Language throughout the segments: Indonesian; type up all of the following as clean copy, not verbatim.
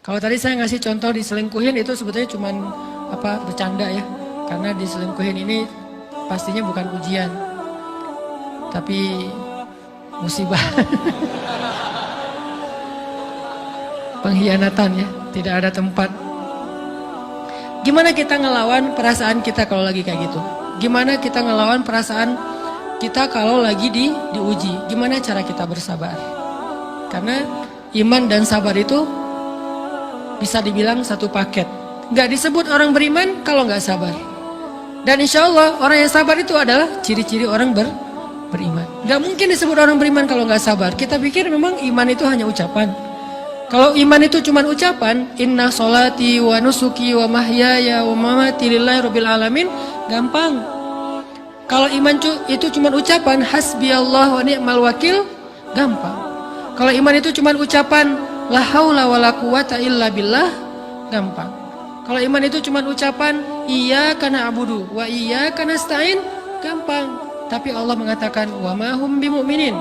Kalau tadi saya ngasih contoh diselingkuhin itu sebetulnya cuman bercanda ya. Karena diselingkuhin ini pastinya bukan ujian, tapi musibah. Pengkhianatan ya, tidak ada tempat. Gimana kita ngelawan perasaan kita kalau lagi kayak gitu? Gimana kita ngelawan perasaan kita kalau lagi diuji? Gimana cara kita bersabar? Karena iman dan sabar itu bisa dibilang satu paket. Gak disebut orang beriman kalau gak sabar. Dan insya Allah orang yang sabar itu adalah ciri-ciri orang beriman. Gak mungkin disebut orang beriman kalau gak sabar. Kita pikir memang iman itu hanya ucapan. Kalau iman itu cuma ucapan, inna sholati wa nusuki wa mahyaya wa mamati lillahi rabbil alamin, gampang. Kalau iman itu cuma ucapan, hasbiyallah wa ni'mal wakil, gampang. Kalau iman itu cuma ucapan, la haula wa la quwata illa billah, gampang. Kalau iman itu cuma ucapan, iyyaka na'budu wa iyyaka nasta'in, gampang. Tapi Allah mengatakan, wa ma hum bimu'minin.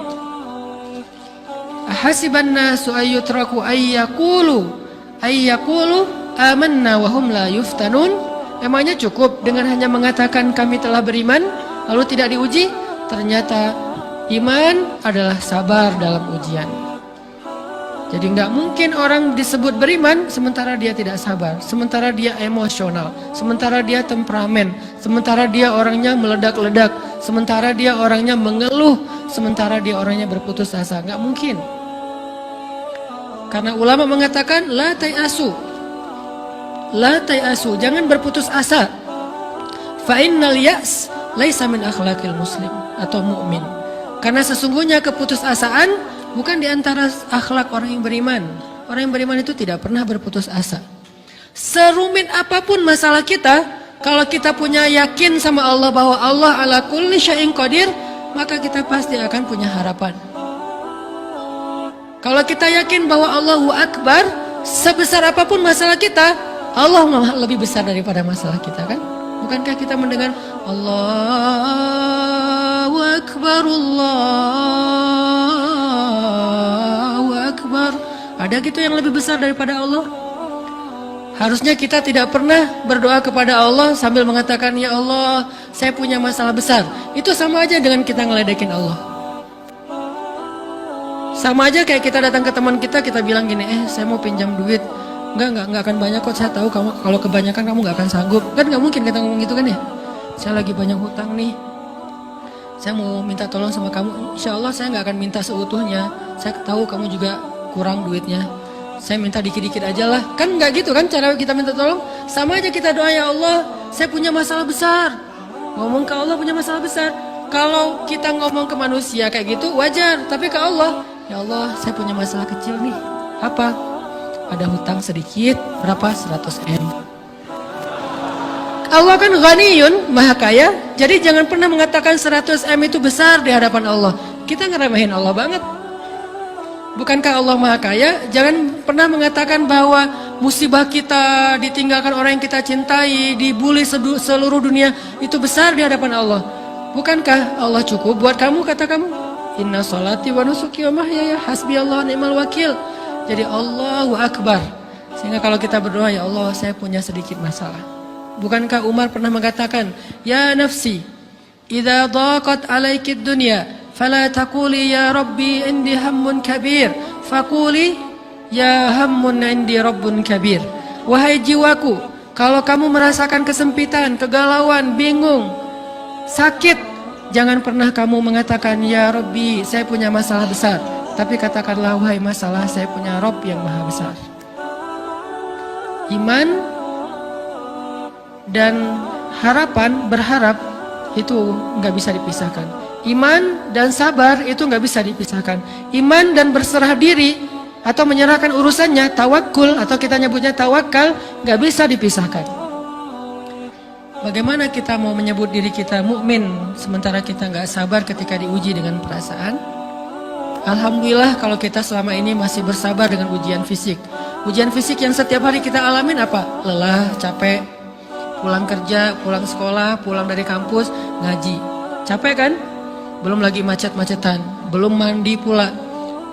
Ahasiban nasu ayyutraku ayyakulu amanna wa hum la yuftanun. Emangnya cukup dengan hanya mengatakan kami telah beriman lalu tidak diuji? Ternyata iman adalah sabar dalam ujian. Jadi nggak mungkin orang disebut beriman sementara dia tidak sabar, sementara dia emosional, sementara dia temperamen, sementara dia orangnya meledak-ledak, sementara dia orangnya mengeluh, sementara dia orangnya berputus asa. Nggak mungkin. Karena ulama mengatakan la tayasu, jangan berputus asa. Fa innal ya's laisa min akhlaqil muslim atau mukmin. Karena sesungguhnya keputusasaan bukan di antara akhlak orang yang beriman. Orang yang beriman itu tidak pernah berputus asa. Serumit apapun masalah kita, kalau kita punya yakin sama Allah bahwa Allah ala kulli syai'in qadir, maka kita pasti akan punya harapan. Kalau kita yakin bahwa Allahu Akbar, sebesar apapun masalah kita, Allah lebih besar daripada masalah kita, kan? Bukankah kita mendengar Allahu Akbar, Allahu Akbar? Ada gitu yang lebih besar daripada Allah? Harusnya kita tidak pernah berdoa kepada Allah sambil mengatakan, ya Allah, saya punya masalah besar. Itu sama aja dengan kita ngeledekin Allah. Sama aja kayak kita datang ke teman kita bilang gini, saya mau pinjam duit. Enggak akan banyak kok, saya tahu kamu kalau kebanyakan kamu nggak akan sanggup. Kan nggak mungkin kita ngomong gitu kan ya. Saya lagi banyak hutang nih, saya mau minta tolong sama kamu. Insya Allah saya nggak akan minta seutuhnya. Saya tahu kamu juga kurang duitnya, saya minta dikit-dikit aja lah. Kan nggak gitu kan cara kita minta tolong. Sama aja kita doa, ya Allah, saya punya masalah besar. Ngomong ke Allah punya masalah besar. Kalau kita ngomong ke manusia kayak gitu wajar, tapi ke Allah, ya Allah, saya punya masalah kecil nih. Apa? Ada hutang sedikit, berapa? 100 M. Allah kan ghaniyun, maha kaya. Jadi jangan pernah mengatakan 100 M itu besar di hadapan Allah. Kita ngeremehin Allah banget. Bukankah Allah maha kaya? Jangan pernah mengatakan bahwa musibah kita, ditinggalkan orang yang kita cintai, dibully seluruh dunia, itu besar di hadapan Allah. Bukankah Allah cukup buat kamu, kata kamu? Inna sholati wa nusuki wa mahyaya hasbiyallahu wa ni'mal wakil. Jadi Allahu Akbar. Sehingga kalau kita berdoa, ya Allah, saya punya sedikit masalah. Bukankah Umar pernah mengatakan, ya nafsi, idza dhaqat alaikid dunya, fala taquli ya rabbi indi hammun kabir, faquli ya hammun indi rabbun kabir. Wahai jiwaku, kalau kamu merasakan kesempitan, kegalauan, bingung, sakit, jangan pernah kamu mengatakan, ya Rabbi, saya punya masalah besar. Tapi katakanlah, wahai masalah, saya punya Rabb yang maha besar. Iman dan harapan, berharap, itu nggak bisa dipisahkan. Iman dan sabar itu nggak bisa dipisahkan. Iman dan berserah diri atau menyerahkan urusannya, tawakul atau kita nyebutnya tawakal, nggak bisa dipisahkan. Bagaimana kita mau menyebut diri kita mukmin sementara kita nggak sabar ketika diuji dengan perasaan? Alhamdulillah kalau kita selama ini masih bersabar dengan ujian fisik. Ujian fisik yang setiap hari kita alamin apa? Lelah, capek, pulang kerja, pulang sekolah, pulang dari kampus, ngaji. Capek kan? Belum lagi macet-macetan, belum mandi pula.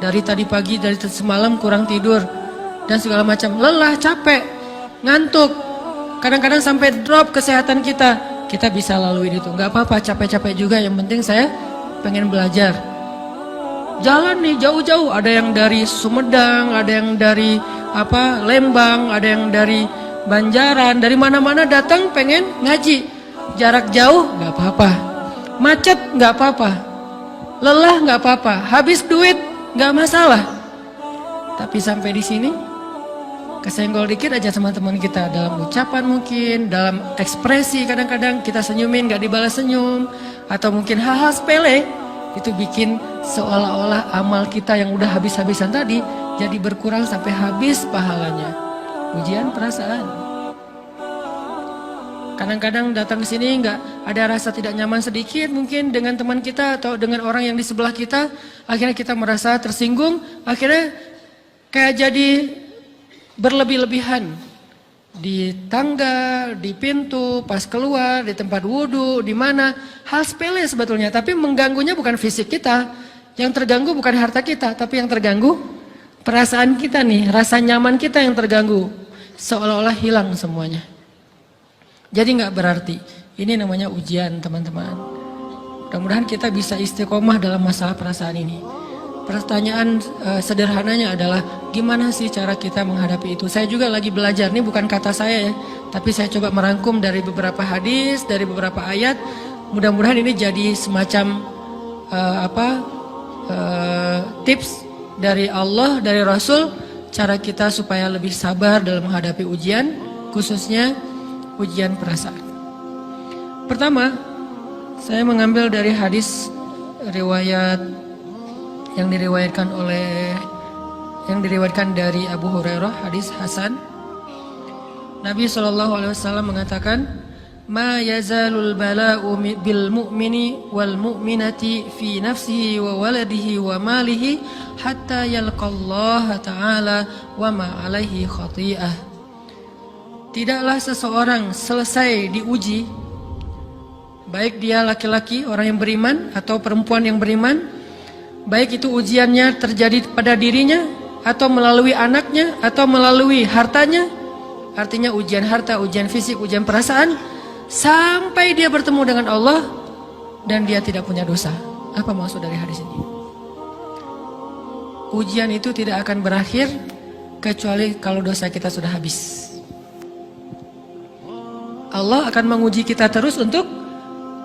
Dari tadi pagi, dari semalam kurang tidur. dan segala macam. Lelah, capek, ngantuk, kadang-kadang sampai drop kesehatan kita. Kita bisa lalui itu, nggak apa-apa, capek-capek juga. Yang penting saya pengen belajar. Jalan nih jauh-jauh, ada yang dari Sumedang, ada yang dari Lembang, ada yang dari Banjaran, dari mana-mana datang pengen ngaji. Jarak jauh nggak apa-apa, macet nggak apa-apa, lelah nggak apa-apa, habis duit nggak masalah. Tapi sampai di sini kesenggol dikit aja sama teman kita, dalam ucapan mungkin, dalam ekspresi, kadang-kadang kita senyumin nggak dibalas senyum, atau mungkin hal-hal sepele itu bikin seolah-olah amal kita yang udah habis-habisan tadi jadi berkurang sampai habis pahalanya. Ujian perasaan. Kadang-kadang datang ke sini nggak ada rasa tidak nyaman sedikit mungkin dengan teman kita atau dengan orang yang di sebelah kita, akhirnya kita merasa tersinggung, akhirnya kayak jadi berlebih-lebihan di tangga, di pintu, pas keluar, di tempat wudhu, di mana, hal sepele sebetulnya, tapi mengganggunya bukan fisik kita, yang terganggu bukan harta kita, tapi yang terganggu perasaan kita nih, rasa nyaman kita yang terganggu, seolah-olah hilang semuanya. Jadi nggak berarti. Ini namanya ujian, teman-teman. Mudah-mudahan kita bisa istiqomah dalam masalah perasaan ini. Pertanyaan sederhananya adalah gimana sih cara kita menghadapi itu? Saya juga lagi belajar, ini bukan kata saya ya, tapi saya coba merangkum dari beberapa hadis, dari beberapa ayat. Mudah-mudahan ini jadi semacam tips dari Allah, dari Rasul, cara kita supaya lebih sabar dalam menghadapi ujian, khususnya ujian perasaan. Pertama, saya mengambil dari hadis riwayat yang diriwayatkan dari Abu Hurairah, hadis Hasan. Nabi SAW mengatakan, "Ma yazalul bala'u bil mu'mini wal mu'minati fi nafsihi wa waladihi wa malihi hatta yalqallaha ta'ala wa ma alaihi khati'ah." Tidaklah seseorang selesai diuji, baik dia laki-laki, orang yang beriman, atau perempuan yang beriman, baik itu ujiannya terjadi pada dirinya, atau melalui anaknya, atau melalui hartanya, artinya ujian harta, ujian fisik, ujian perasaan, sampai dia bertemu dengan Allah, dan dia tidak punya dosa. Apa maksud dari hadis ini? Ujian itu tidak akan berakhir, kecuali kalau dosa kita sudah habis. Allah akan menguji kita terus untuk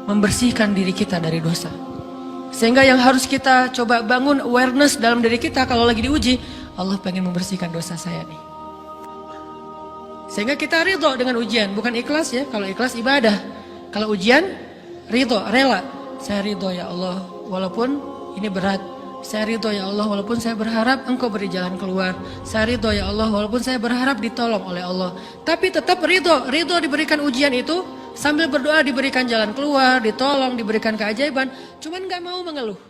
membersihkan diri kita dari dosa. Sehingga yang harus kita coba bangun awareness dalam diri kita kalau lagi diuji, Allah pengen membersihkan dosa saya nih. Sehingga kita ridho dengan ujian, bukan ikhlas ya. Kalau ikhlas ibadah, kalau ujian ridho, rela. Saya ridho ya Allah, walaupun ini berat. Saya ridho ya Allah, walaupun saya berharap Engkau beri jalan keluar. Saya ridho ya Allah, walaupun saya berharap ditolong oleh Allah. Tapi tetap ridho diberikan ujian itu, sambil berdoa diberikan jalan keluar, ditolong, diberikan keajaiban. Cuman gak mau mengeluh.